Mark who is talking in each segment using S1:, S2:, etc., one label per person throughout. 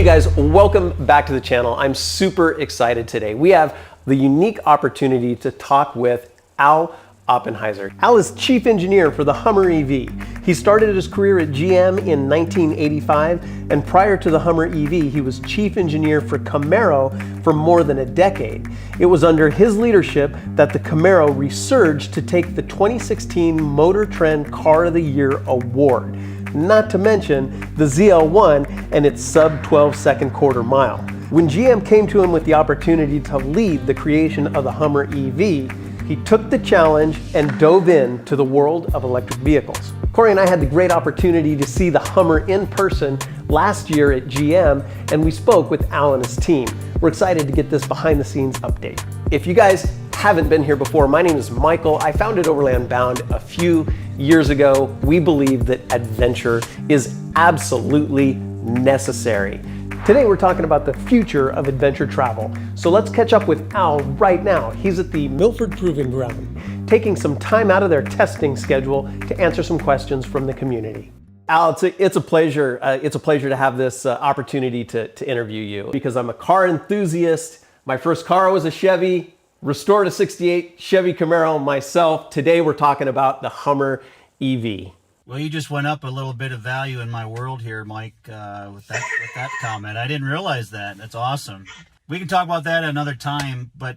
S1: Hey guys, welcome back to the channel. I'm super excited today. We have the unique opportunity to talk with Al Oppenheiser. Al is chief engineer for the HUMMER EV. He started his career at GM in 1985, and prior to the HUMMER EV, he was chief engineer for Camaro for more than a decade. It was under his leadership that the Camaro resurged to take the 2016 Motor Trend Car of the Year award, not to mention the ZL1 and its sub 12 second quarter mile. When GM came to him with the opportunity to lead the creation of the HUMMER EV, he took the challenge and dove into the world of electric vehicles. Corey and I had the great opportunity to see the HUMMER in person last year at GM, and we spoke with Al and his team. We're excited to get this behind the scenes update. If you guys haven't been here before, my name is Michael. I founded Overland Bound a few years ago. We believe that adventure is absolutely necessary. Today we're talking about the future of adventure travel. So let's catch up with Al right now. He's at the Milford Proving Ground, taking some time out of their testing schedule to answer some questions from the community. Al, it's a pleasure. It's a pleasure to have this opportunity to interview you, because I'm a car enthusiast. My first car was a Chevy, restored a '68 Chevy Camaro myself. Today we're talking about the HUMMER EV.
S2: Well, you just went up a little bit of value in my world here, Mike, with that comment. I didn't realize that. That's awesome. We can talk about that another time, but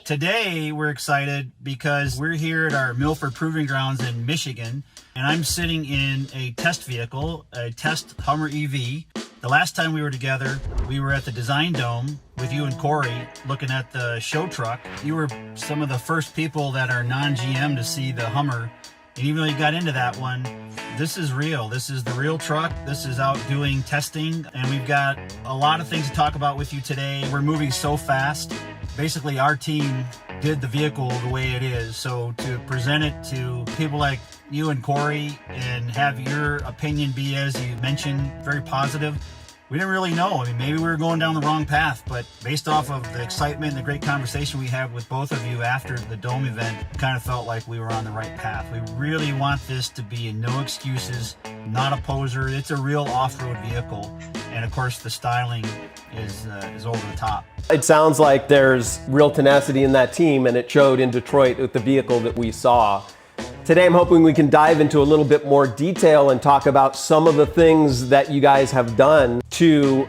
S2: today we're excited because we're here at our Milford Proving Grounds in Michigan, and I'm sitting in a test vehicle, a test HUMMER EV. The last time we were together, we were at the Design Dome with you and Corey looking at the show truck. You were some of the first people that are non-GM to see the HUMMER. And even though you got into that one, this is real. This is the real truck. This is out doing testing, and we've got a lot of things to talk about with you today. We're moving so fast. Basically, our team did the vehicle the way it is. So to present it to people like you and Corey and have your opinion be, as you mentioned, very positive, we didn't really know. I mean, maybe we were going down the wrong path, but based off of the excitement and the great conversation we had with both of you after the Dome event, kind of felt like we were on the right path. We really want this to be no excuses, not a poser. It's a real off-road vehicle. And of course, the styling is over the top.
S1: It sounds like there's real tenacity in that team, and it showed in Detroit with the vehicle that we saw. Today I'm hoping we can dive into a little bit more detail and talk about some of the things that you guys have done to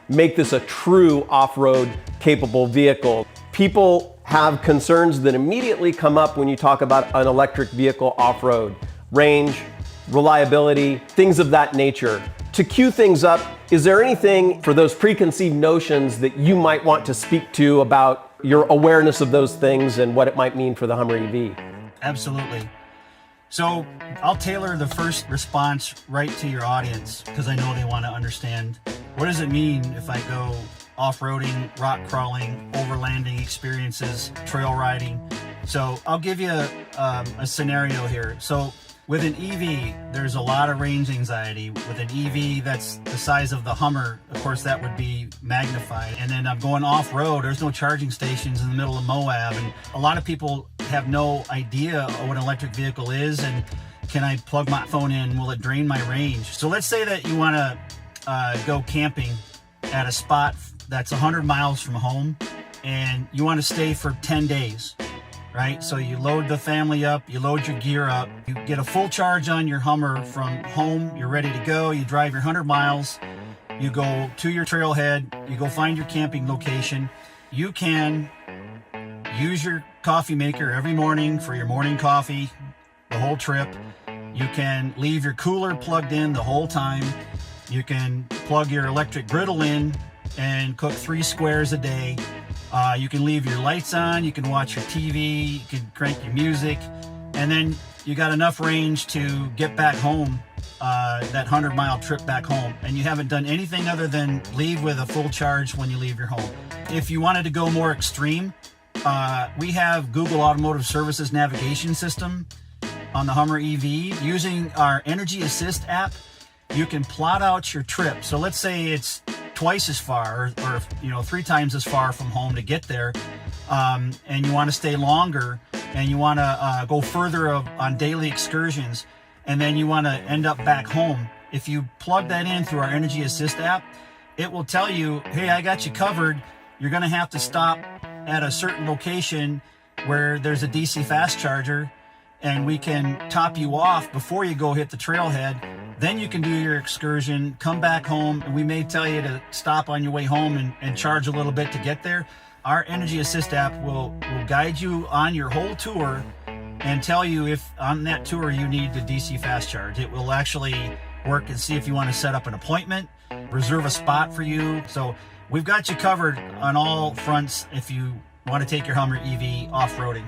S1: make this a true off-road capable vehicle. People have concerns that immediately come up when you talk about an electric vehicle off-road: range, reliability, things of that nature. To cue things up, is there anything for those preconceived notions that you might want to speak to about your awareness of those things and what it might mean for the HUMMER EV?
S2: Absolutely. So I'll tailor the first response right to your audience, because I know they want to understand, what does it mean if I go off-roading, rock crawling, overlanding experiences, trail riding? So I'll give you a scenario here. So with an EV, there's a lot of range anxiety. With an EV that's the size of the HUMMER, of course, that would be magnified. And then I'm going off-road, there's no charging stations in the middle of Moab, and a lot of people have no idea what an electric vehicle is, and can I plug my phone in, will it drain my range? So let's say that you want to go camping at a spot that's 100 miles from home, and you want to stay for 10 days, right? So you load the family up, you load your gear up, you get a full charge on your HUMMER from home, you're ready to go, you drive your 100 miles, you go to your trailhead, you go find your camping location. You can use your coffee maker every morning for your morning coffee, the whole trip. You can leave your cooler plugged in the whole time. You can plug your electric griddle in and cook 3 squares a day. You can leave your lights on, you can watch your TV, you can crank your music, and then you got enough range to get back home, that 100-mile trip back home, and you haven't done anything other than leave with a full charge when you leave your home. If you wanted to go more extreme, we have Google Automotive Services navigation system on the HUMMER EV. Using our Energy Assist app, you can plot out your trip. So let's say it's twice as far, or 3 times as far from home to get there, and you want to stay longer, and you want to go further on daily excursions, and then you want to end up back home. If you plug that in through our Energy Assist app, it will tell you, hey, I got you covered. You're going to have to stop at a certain location where there's a DC fast charger, and we can top you off before you go hit the trailhead. Then you can do your excursion, come back home, and we may tell you to stop on your way home and charge a little bit to get there. Our Energy Assist app will guide you on your whole tour and tell you if on that tour you need the DC fast charge. It will actually work and see if you want to set up an appointment, reserve a spot for you. So we've got you covered on all fronts if you want to take your Hummer EV off-roading.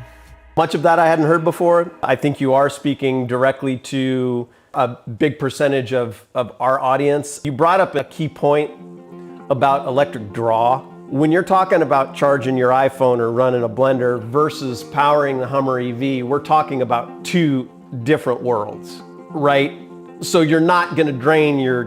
S1: Much of that I hadn't heard before. I think you are speaking directly to a big percentage of our audience. You brought up a key point about electric draw. When you're talking about charging your iPhone or running a blender versus powering the Hummer EV, we're talking about two different worlds, right? So you're not going to drain your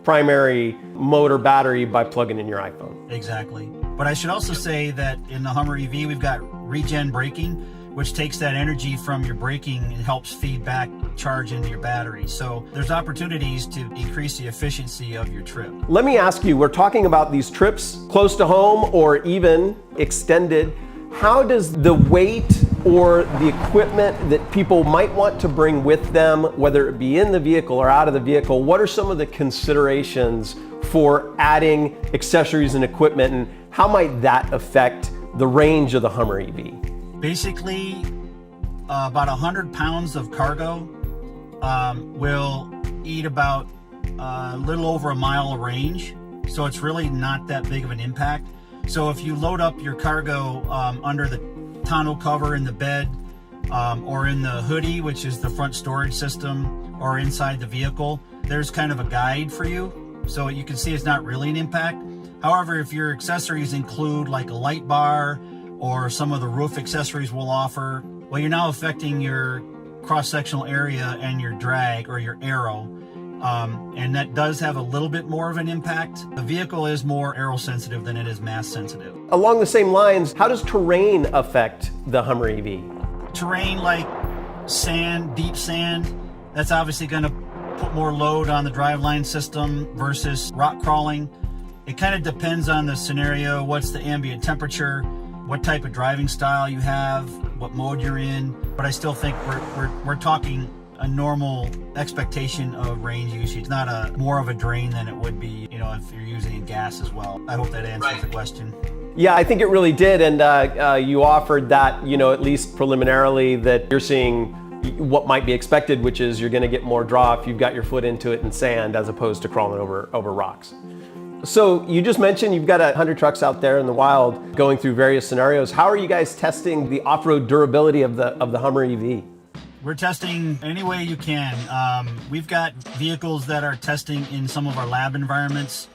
S1: primary motor battery by plugging in your iPhone.
S2: Exactly. But I should also say that in the Hummer EV, we've got regen braking, which takes that energy from your braking and helps feed back charge into your battery. So there's opportunities to increase the efficiency of your trip.
S1: Let me ask you, we're talking about these trips close to home or even extended. How does the weight or the equipment that people might want to bring with them, whether it be in the vehicle or out of the vehicle, what are some of the considerations for adding accessories and equipment, and how might that affect the range of the Hummer EV?
S2: Basically, about 100 pounds of cargo will eat about a little over a mile of range. So it's really not that big of an impact. So if you load up your cargo under the tonneau cover in the bed or in the hoodie, which is the front storage system, or inside the vehicle, there's kind of a guide for you. So you can see it's not really an impact. However, if your accessories include like a light bar or some of the roof accessories we'll offer, well, you're now affecting your cross-sectional area and your drag or your aero. And that does have a little bit more of an impact. The vehicle is more aero sensitive than it is mass sensitive.
S1: Along the same lines, how does terrain affect the Hummer EV?
S2: Terrain like sand, deep sand, that's obviously going to put more load on the driveline system versus rock crawling. It kind of depends on the scenario, what's the ambient temperature, what type of driving style you have, what mode you're in. But I still think we're talking a normal expectation of range usage, not a more of a drain than it would be, you know, if you're using gas as well. I hope that answers the question.
S1: Yeah, I think it really did, and you offered that, you know, at least preliminarily, that you're seeing what might be expected, which is you're going to get more draw if you've got your foot into it in sand as opposed to crawling over rocks. So you just mentioned you've got 100 trucks out there in the wild going through various scenarios. How are you guys testing the off-road durability of the Hummer EV?
S2: We're testing any way you can. We've got vehicles that are testing in some of our lab environments.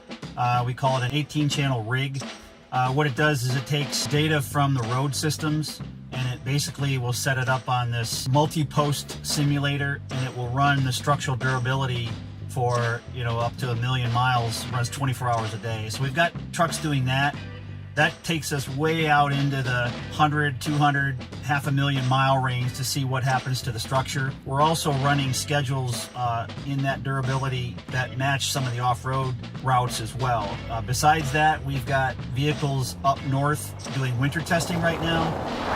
S2: We call it an 18-channel rig. What it does is it takes data from the road systems, and it basically will set it up on this multi-post simulator, and it will run the structural durability for, you know, up to 1 million miles, runs 24 hours a day. So we've got trucks doing that. That takes us way out into the 100, 200, 500,000 mile range to see what happens to the structure. We're also running schedules in that durability that match some of the off-road routes as well. Besides that, we've got vehicles up north doing winter testing right now.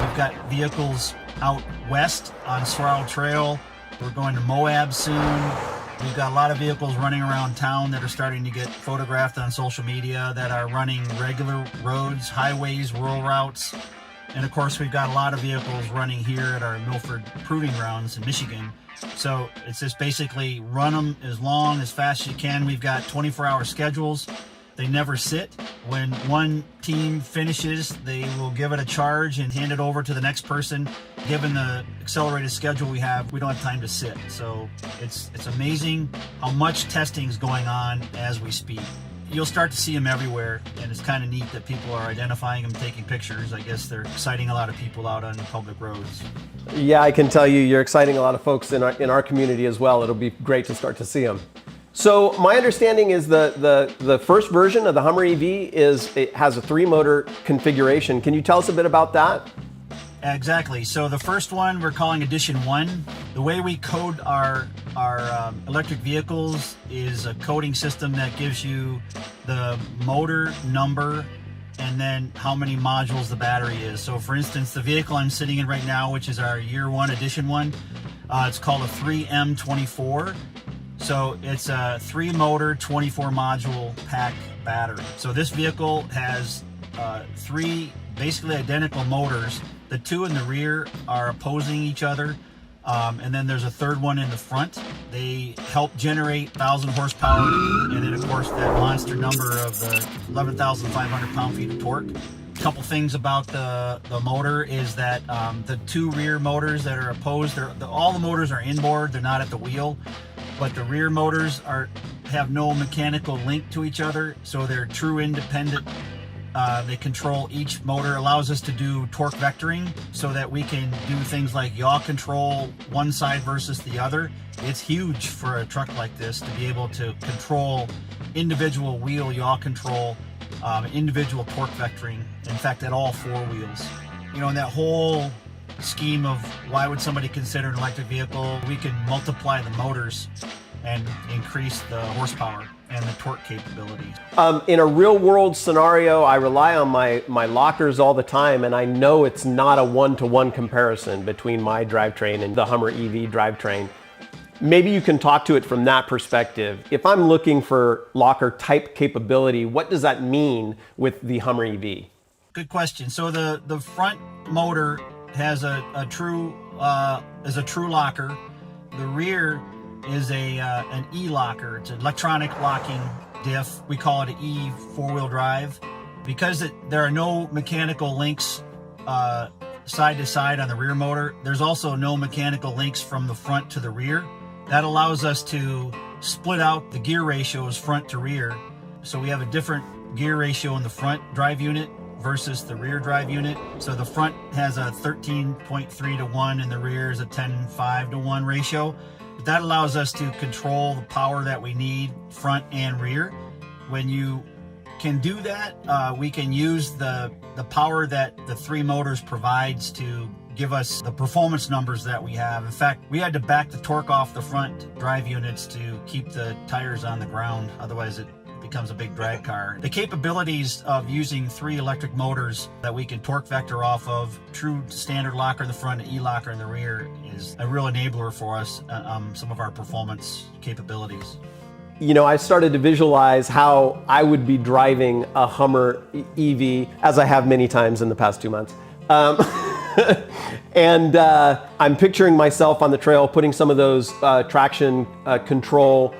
S2: We've got vehicles out west on Sorrel Trail. We're going to Moab soon. We've got a lot of vehicles running around town that are starting to get photographed on social media that are running regular roads, highways, rural routes. And of course, we've got a lot of vehicles running here at our Milford Proving Grounds in Michigan. So it's just basically run them as long, as fast as you can. We've got 24-hour schedules. They never sit. When one team finishes, they will give it a charge and hand it over to the next person. Given the accelerated schedule we have, we don't have time to sit. So it's amazing how much testing is going on as we speak. You'll start to see them everywhere, and it's kind of neat that people are identifying them, taking pictures. I guess they're exciting a lot of people out on public roads.
S1: Yeah, I can tell you, you're exciting a lot of folks in our community as well. It'll be great to start to see them. So my understanding is the first version of the Hummer EV has a 3-motor configuration. Can you tell us a bit about that?
S2: Exactly. So the first one we're calling Edition 1. The way we code our electric vehicles is a coding system that gives you the motor number and then how many modules the battery is. So for instance, the vehicle I'm sitting in right now, which is our Year 1 Edition 1, it's called a 3M24. So it's a 3 motor, 24 module pack battery. So this vehicle has 3 basically identical motors. The 2 in the rear are opposing each other, and then there's a third one in the front. They help generate 1,000 horsepower, and then of course that monster number of the 11,500 pound-feet of torque. A couple things about the motor is that the 2 rear motors that are opposed, all the motors are inboard, they're not at the wheel, but the rear motors have no mechanical link to each other, so they're true independent. They control each motor, allows us to do torque vectoring so that we can do things like yaw control one side versus the other. It's huge for a truck like this to be able to control individual wheel yaw control, individual torque vectoring, in fact at all 4 wheels. You know, in that whole scheme of why would somebody consider an electric vehicle, we can multiply the motors and increase the horsepower and the torque capabilities.
S1: In a real world scenario, I rely on my lockers all the time, and I know it's not a one-to-one comparison between my drivetrain and the Hummer EV drivetrain. Maybe you can talk to it from that perspective. If I'm looking for locker type capability, what does that mean with the Hummer EV?
S2: Good question. So the front motor has a true locker. The rear is an e-locker. It's an electronic locking diff. We call it an E 4-wheel drive. Because there are no mechanical links side to side on the rear motor, there's also no mechanical links from the front to the rear. That allows us to split out the gear ratios front to rear. So we have a different gear ratio in the front drive unit versus the rear drive unit. So the front has a 13.3 to 1 and the rear is a 10.5 to 1 ratio. That allows us to control the power that we need front and rear. When you can do that, we can use the power that the 3 motors provides to give us the performance numbers that we have. In fact, we had to back the torque off the front drive units to keep the tires on the ground. Otherwise it becomes a big drag car. The capabilities of using 3 electric motors that we can torque vector off of, true standard locker in the front and e-locker in the rear, is a real enabler for us, some of our performance capabilities.
S1: You know, I started to visualize how I would be driving a Hummer EV, as I have many times in the past 2 months. And I'm picturing myself on the trail putting some of those traction control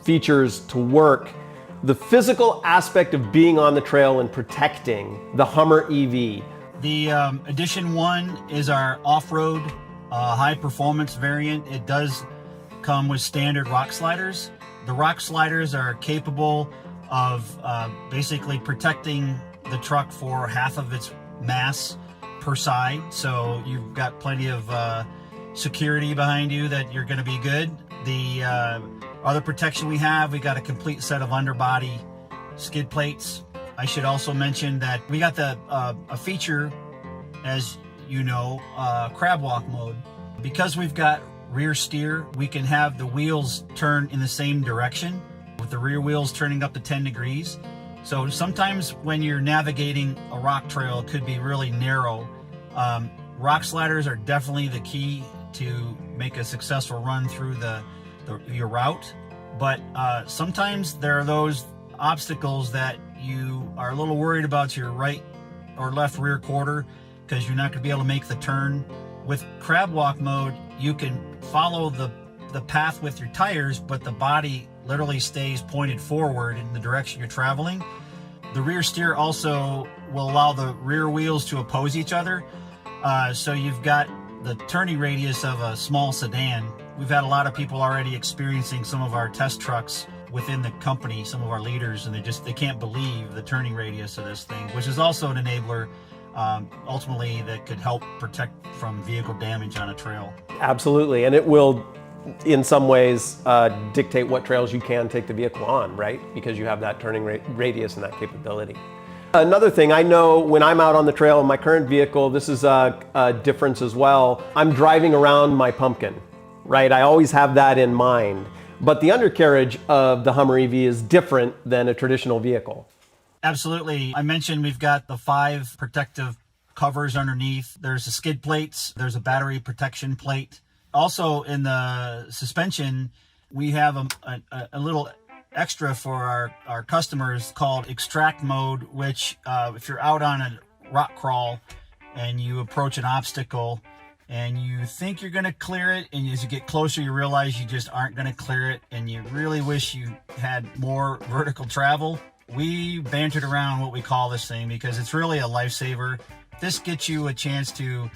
S1: features to work. The physical aspect of being on the trail and protecting the Hummer EV.
S2: The Edition 1 is our off-road high performance variant. It does come with standard rock sliders. The rock sliders are capable of basically protecting the truck for half of its mass per side. So you've got plenty of security behind you that you're going to be good. The other protection we got a complete set of underbody skid plates. I should also mention that we got a feature, as you know, crab walk mode. Because we've got rear steer, we can have the wheels turn in the same direction, with the rear wheels turning up to 10 degrees. So sometimes when you're navigating a rock trail, it could be really narrow. Rock sliders are definitely the key to make a successful run through your route, but sometimes there are those obstacles that you are a little worried about your right or left rear quarter because you're not going to be able to make the turn. With crab walk mode, you can follow the path with your tires, but the body literally stays pointed forward in the direction you're traveling. The rear steer also will allow the rear wheels to oppose each other, so you've got the turning radius of a small sedan. We've had a lot of people already experiencing some of our test trucks within the company, some of our leaders, and they can't believe the turning radius of this thing, which is also an enabler ultimately that could help protect from vehicle damage on a trail.
S1: Absolutely, and it will in some ways dictate what trails you can take the vehicle on, right? Because you have that turning radius and that capability. Another thing, I know when I'm out on the trail in my current vehicle, this is a difference as well. I'm driving around my pumpkin, right? I always have that in mind. But the undercarriage of the Hummer EV is different than a traditional vehicle.
S2: Absolutely. I mentioned we've got the 5 protective covers underneath. There's the skid plates. There's a battery protection plate. Also in the suspension, we have a little extra for our customers called extract mode, which if you're out on a rock crawl and you approach an obstacle and you think you're going to clear it, and as you get closer you realize you just aren't going to clear it and you really wish you had more vertical travel, we bantered around what we call this thing because it's really a lifesaver. This gets you a chance to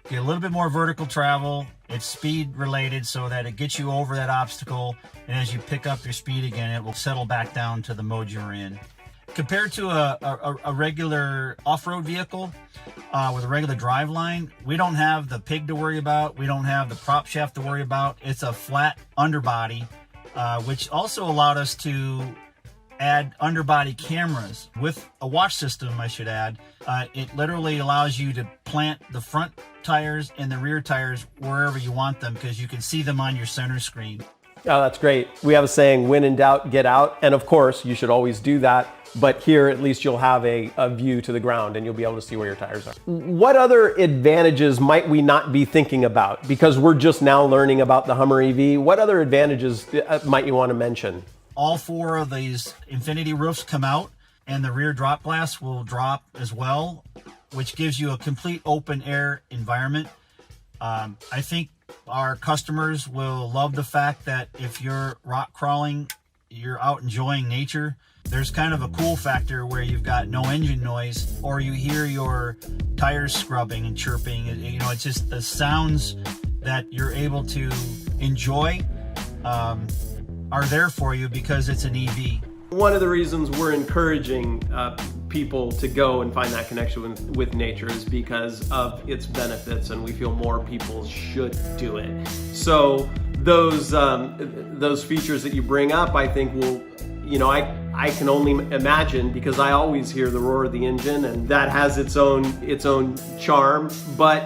S2: get a little bit more vertical travel. It's speed related so that it gets you over that obstacle, and as you pick up your speed again, it will settle back down to the mode you're in. Compared to a regular off-road vehicle with a regular driveline, we don't have the pig to worry about. We don't have the prop shaft to worry about. It's a flat underbody, which also allowed us to add underbody cameras with a watch system, I should add. It literally allows you to plant the front tires and the rear tires wherever you want them because you can see them on your center screen.
S1: Oh, that's great. We have a saying, when in doubt, get out. And of course, you should always do that. But here, at least you'll have a view to the ground and you'll be able to see where your tires are. What other advantages might we not be thinking about? Because we're just now learning about the Hummer EV. What other advantages might you want to mention?
S2: All 4 of these infinity roofs come out and the rear drop glass will drop as well, which gives you a complete open air environment. I think our customers will love the fact that if you're rock crawling, you're out enjoying nature. There's kind of a cool factor where you've got no engine noise or you hear your tires scrubbing and chirping. You know, it's just the sounds that you're able to enjoy are there for you because it's an EV.
S1: One of the reasons we're encouraging people to go and find that connection with nature is because of its benefits, and we feel more people should do it. So those features that you bring up, I think will, you know, I can only imagine, because I always hear the roar of the engine, and that has its own charm. But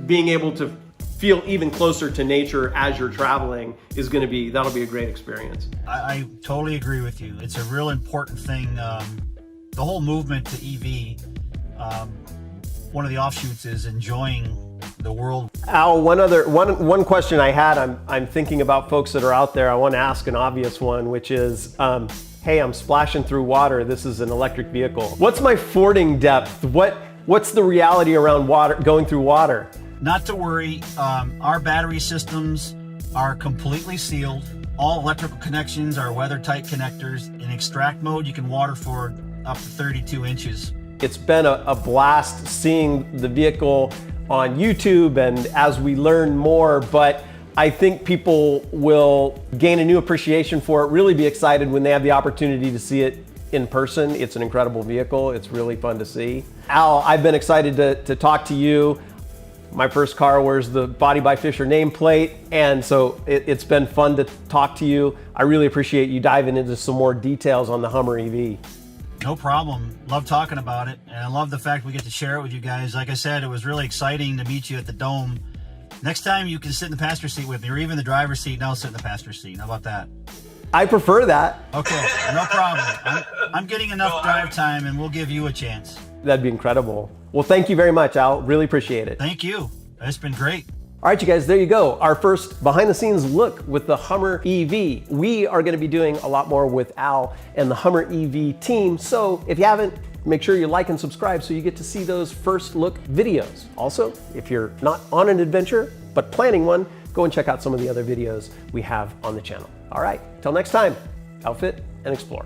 S1: being able to feel even closer to nature as you're traveling is going to be, that'll be a great experience.
S2: I totally agree with you. It's a real important thing. The whole movement to EV, one of the offshoots is enjoying the world.
S1: Al, one question I had, I'm thinking about folks that are out there. I want to ask an obvious one, which is, hey, I'm splashing through water. This is an electric vehicle. What's my fording depth? What's the reality around water, going through water?
S2: Not to worry, our battery systems are completely sealed. All electrical connections are weather-tight connectors. In extract mode, you can water ford up to 32 inches.
S1: It's been a blast seeing the vehicle on YouTube and as we learn more, but I think people will gain a new appreciation for it, really be excited when they have the opportunity to see it in person. It's an incredible vehicle. It's really fun to see. Al, I've been excited to talk to you. My first car wears the Body by Fisher nameplate, and so it's been fun to talk to you. I really appreciate you diving into some more details on the Hummer EV.
S2: No problem. Love talking about it, and I love the fact we get to share it with you guys. Like I said, it was really exciting to meet you at the Dome. Next time you can sit in the passenger seat with me, or even the driver's seat, and I'll sit in the passenger seat. How about that?
S1: I prefer that.
S2: Okay, no problem. I'm getting enough drive time, and we'll give you a chance.
S1: That'd be incredible. Well, thank you very much, Al. Really appreciate it.
S2: Thank you. It's been great.
S1: All right, you guys, there you go. Our first behind the scenes look with the Hummer EV. We are gonna be doing a lot more with Al and the Hummer EV team. So if you haven't, make sure you like and subscribe so you get to see those first look videos. Also, if you're not on an adventure, but planning one, go and check out some of the other videos we have on the channel. All right, till next time, outfit and explore.